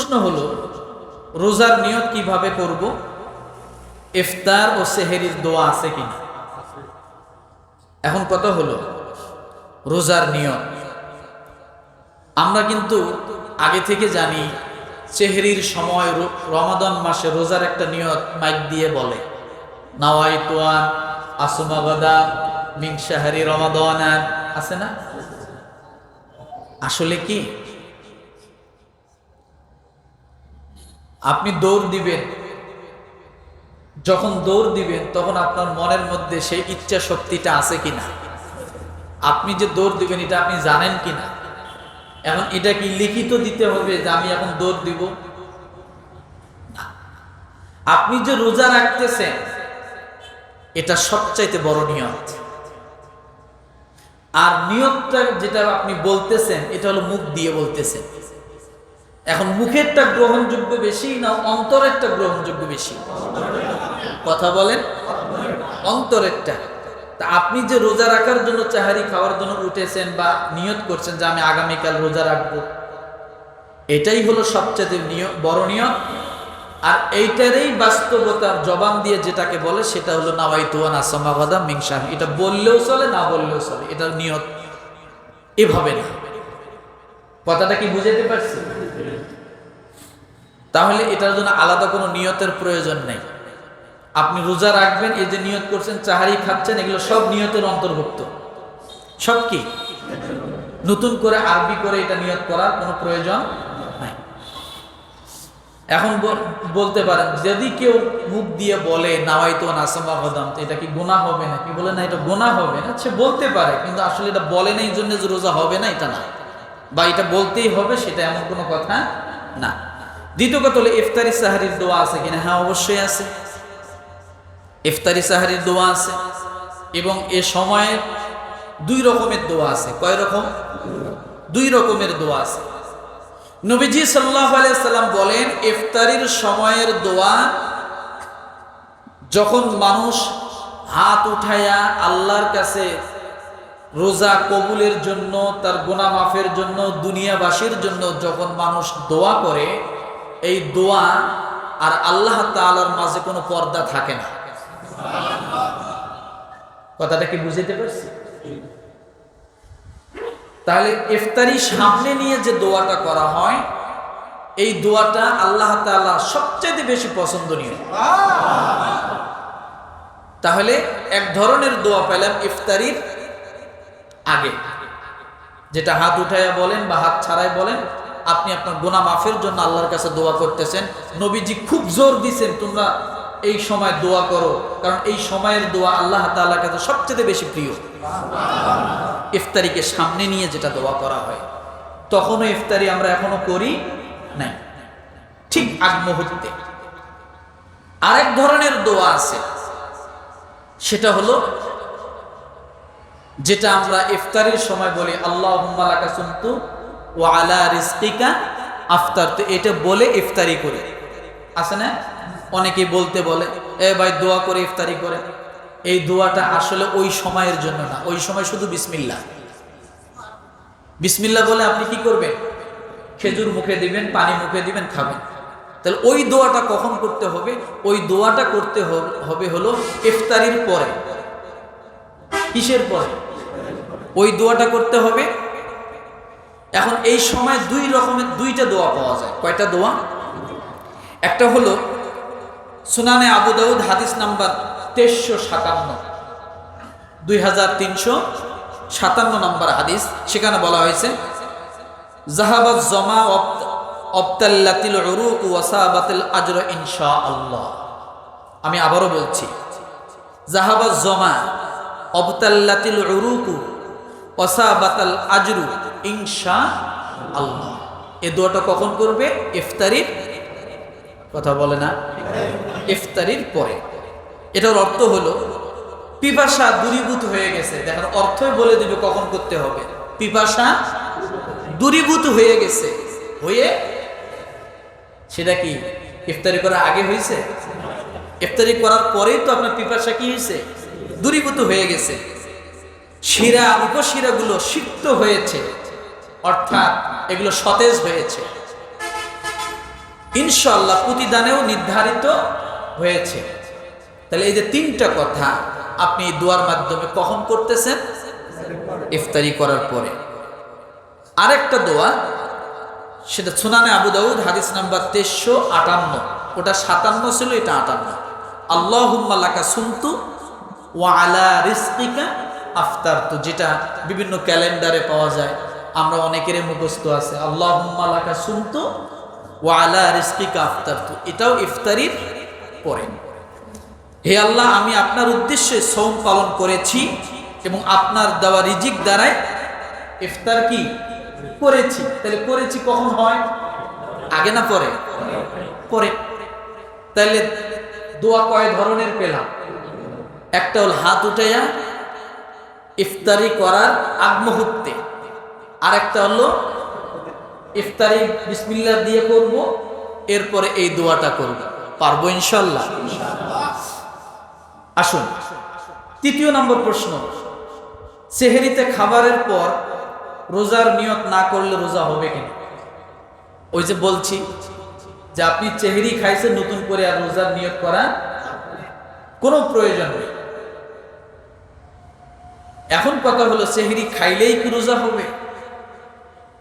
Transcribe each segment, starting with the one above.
প্রশ্ন হলো রোজার নিয়ত কিভাবে করব? ইফতার ও সেহরির দোয়া আছে কিনা? এখন কথা হলো রোজার নিয়ত আমরা কিন্তু আগে থেকে জানি। সেহরির সময় রমাদান মাসে রোজার একটা নিয়ত মাইক দিয়ে বলে, নাওয়াইতু আন আসুমা গাদা মিন শাহরি রমাদান, আছে না? আসলে কি আপনি দৌড় দিবেন, যখন দৌড় দিবেন তখন আপনার মনের মধ্যে সেই ইচ্ছা শক্তিটা আছে কিনা? আপনি যে দৌড় দিবেন এটা আপনি জানেন কিনা? এখন এটা কি লিখিত দিতে হবে যে আমি এখন দৌড় দিব? না। আপনি যে রোজা রাখতেছেন এটা সবচাইতে বড় নিয়ত। আর নিয়তটা যেটা আপনি বলতেছেন এটা হলো মুখ দিয়ে বলতেছেন। এখন মুখেরটা গ্রহণযোগ্য বেশি না অন্তরেরটা গ্রহণযোগ্য বেশি? কথা বলেন। অন্তরেরটা। তা আপনি যে রোজা রাখার জন্য চাহারি খাওয়ার জন্য উঠেছেন বা নিয়ত করছেন যে আমি আগামীকাল রোজা রাখবো, এটাই হলো সবচেয়ে বড় নিয়ত। আর এইটারই বাস্তবতার জবান দিয়ে যেটাকে বলে সেটা হলো নাওয়াইতু আন আসুমা গাদা মিন শাহরি। এটা বললেও চলে, না বললেও চলে, এটার নিয়ত এভাবে না। কথাটা কি বুঝাতে পারছি? তাহলে এটার জন্য আলাদা কোনো নিয়তের প্রয়োজন নেই। আপনি রোজা রাখবেন, এই যে নিয়ত করছেন, চাহারি খাচ্ছেন, এগুলো সব নিয়তের অন্তর্ভুক্ত। সব কি নতুন করে আরবি করে এটা নিয়ত করার কোনো প্রয়োজন নাই। এখন বলতে পারেন যদি কেউ মুখ দিয়ে বলে নাওয়াইতু আন আসুমা গাদাম, এটা কি গুনাহ হবে না? কি বলে না এটা গুনাহ হবে না। সে বলতে পারে কিন্তু আসলে এটা বলে না এই জন্য যে রোজা হবে না এটা না, বা এটা বলতেই হবে সেটা এমন কোনো কথা না। দ্বিতীয় কথা হলো ইফতারি সাহারির দোয়া আছে কিনা? হ্যাঁ, অবশ্যই আছে। ইফতারি সাহারির দোয়া আছে এবং এ সময়ে দুই রকমের দোয়া আছে। কয় রকম? দুই রকমের দোয়া আছে। নবীজি সাল্লাল্লাহু আলাইহি সাল্লাম বলেন ইফতারির সময়ের দোয়া যখন মানুষ হাত উঠায়া আল্লাহর কাছে রোজা কবুলের জন্য, তার গুনাহ মাফের জন্য, দুনিয়াবাসীর জন্য যখন মানুষ দোয়া করে, এই দোয়া আর আল্লাহ তাআলার মাঝে কোনো পর্দা থাকে না। কথাটা কি বুঝতে পারছি? তাহলে ইফতারি সামনে নিয়ে যে দোয়াটা করা হয়, এই দোয়াটা আল্লাহ তাআলা সবচেয়ে বেশি পছন্দনীয়। তাহলে এক ধরনের দোয়া পেলাম ইফতারির আগে, যেটা হাত উঠাইয়া বলেন বা হাত ছাড়াই বলেন, আপনি আপনার গুনাহ মাফের জন্য আল্লাহর কাছে দোয়া করতেছেন। নবীজি খুব জোর দিয়েছেন তোমরা এই সময় দোয়া করো, কারণ এই সময়ের দোয়া আল্লাহ তাআলার কাছে সবচেয়ে বেশি প্রিয়। ইফতারিকে সামনে নিয়ে যেটা দোয়া করা হয়, তখনও ইফতারি আমরা এখনো করি নাই, ঠিক আগ মুহূর্তে। আরেক ধরনের দোয়া আছে, সেটা হলো যেটা আমরা ইফতারির সময় বলি, আল্লাহুম্মা লাকা সুমতু ওয়া আলা রিজকিকা আফতারতু। এটা বলে ইফতারি করি, আছে না? অনেকেই বলতে বলে এ ভাই দোয়া করে ইফতারি করে। এই দোয়াটা আসলে ওই সময়ের জন্য না। ওই সময় শুধু বিসমিল্লাহ বিসমিল্লাহ বলে আপনি কি করবেন? খেজুর মুখে দিবেন, পানি মুখে দিবেন, খাবেন। তাহলে ওই দোয়াটা কখন করতে হবে? ওই দোয়াটা করতে হবে হলো ইফতারির পরে। কিসের পরে? ওই দোয়াটা করতে হবে। এখন এই সময় দুই রকমের দুইটা দোয়া পাওয়া যায়। কয়টা দোয়া? একটা হলো সুনানে আবু দাউদ হাদিস নাম্বার 2357, 2357 নম্বর হাদিস। সেখানে বলা হয়েছে জাহাবাত জমা অবতাল্লাতিল উরুক ওয়াসাবাতিল আজর ইনশাআল্লাহ। আমি আবারও বলছি, জাহাবাত জমা অবতাল্লাতিল উরুক ওয়াসাবাতাল আজরু ইনশাআল্লাহ। এই দোয়াটা কখন করবে? ইফতারির, কথা বলে না, ইফতারির পরে। এটার অর্থ হলো পিপাসা দূরীভূত হয়ে গেছে। দেখেন অর্থই বলে দিবে কখন করতে হবে। পিপাসা দূরীভূত হয়ে গেছে, হয়ে সেটা কি ইফতারি করার আগে হয়েছে? ইফতারি করার পরেই তো আপনার পিপাসা কি হয়েছে? দূরীভূত হয়ে গেছে। শিরা উপশিরাগুলো সিক্ত হয়েছে, অর্থাৎ এগুলো সতেজ হয়েছে। ইনশাআল্লাহ প্রতিদানেও নির্ধারিত হয়েছে। তাহলে এই যে তিনটা কথা আপনি দোয়ার মাধ্যমে কখন করতেছেন? ইফতারি করার পরে। আরেকটা দোয়া, সেটা সুনানে আবু দাউদ হাদিস নাম্বার 1358, ওটা 57 ছিল, এটা 58। আল্লাহুম্মা লাকা সুমতু ওয়া আলা রিজকিকা আফতারতু, যেটা বিভিন্ন ক্যালেন্ডারে পাওয়া যায়, আমরা অনেকেরই মুখস্থ আছে। আল্লাহুম্মা লাকা সুমতু ওয়া আলা রিজকিকা আফতারতু, এটাও ইফতারির পরে। হে আল্লাহ, আমি আপনার উদ্দেশ্যে সওম পালন করেছি এবং আপনার দেওয়া রিজিক দ্বারাই ইফতার কি করেছি। তাহলে করেছি কখন হয়? আগে না পরে? পরে। তাহলে দোয়া কয় ধরনের পেলাম? একটা হল হাত উঠাইয়া ইফতারি করার আগ মুহূর্তে, আর একটা হলো ইফতারি বিসমিল্লাহ দিয়ে করব, এরপরে এই দোয়াটা করব। পারবো ইনশাআল্লাহ? আসুন তৃতীয় নম্বর প্রশ্ন, সেহরিতে খাবারের পর রোজার নিয়ত না করলে রোজা হবে কিনা? ওই যে বলছি যে আপনি সেহরি খাইছেন, নতুন করে আর রোজার নিয়ত করা কোনো প্রয়োজন নেই। এখন কথা হলো, সেহরি খাইলেই কি রোজা হবে?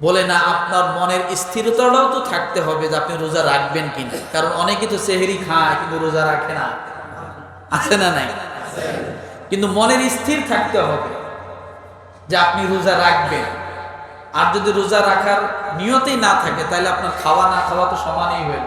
বলে না, আপনার মনের স্থিরতাটাও তো থাকতে হবে যে আপনি রোজা রাখবেন কিনা। কারণ অনেকে তো সেহরি খায় কিন্তু রোজা রাখে না, আছে না নাই? কিন্তু মনের স্থির থাকতে হবে যে আপনি রোজা রাখবেন। আর যদি রোজা রাখার নিয়তেই না থাকে, তাহলে আপনার খাওয়া না খাওয়া তো সমানই হয়ে